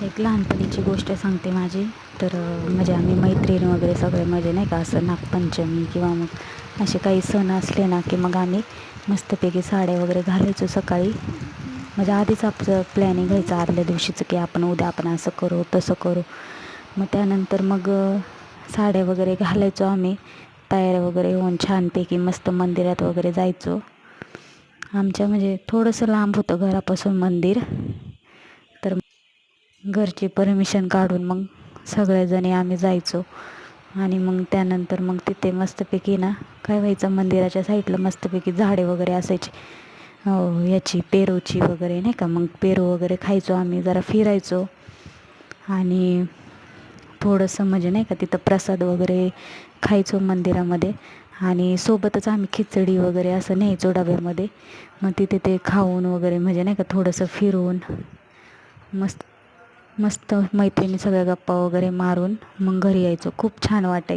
एक लहानपणीची गोष्ट सांगते माझी. तर म्हणजे आम्ही मैत्रिणी वगैरे सगळे म्हणजे नाही का असं नागपंचमी किंवा मग असे काही सण असले ना की मग आम्ही मस्तपैकी साड्या वगैरे घालायचो सकाळी. म्हणजे आधीच आपलं प्लॅनिंग व्हायचं आदल्या दिवशीचं की आपण उद्या आपण असं करू तसं करू. मग त्यानंतर मग साड्या वगैरे घालायचो आम्ही, तयार वगैरे होऊन छानपैकी मस्त मंदिरात वगैरे जायचो. आमच्या म्हणजे थोडंसं लांब होतं घरापासून मंदिर. तर घरची परमिशन काढून मग सगळेजणी आम्ही जायचो. आणि मग त्यानंतर मग तिथे मस्तपैकी ना काय व्हायचं, मंदिराच्या साईडला मस्तपैकी झाडे वगैरे असायची, याची पेरूची वगैरे नाही का. मग पेरू वगैरे खायचो आम्ही, जरा फिरायचो आणि थोडंसं म्हणजे नाही का तिथं प्रसाद वगैरे खायचो मंदिरामध्ये. आणि सोबतच आम्ही खिचडी वगैरे असं न्यायचो डब्यामध्ये. मग तिथे ते खाऊन वगैरे म्हणजे नाही का थोडंसं फिरून मस्त मस्त मैत्रिणी सगळ्या गप्पा वगैरे मारून मग घरी यायचो. खूप छान वाटायचं.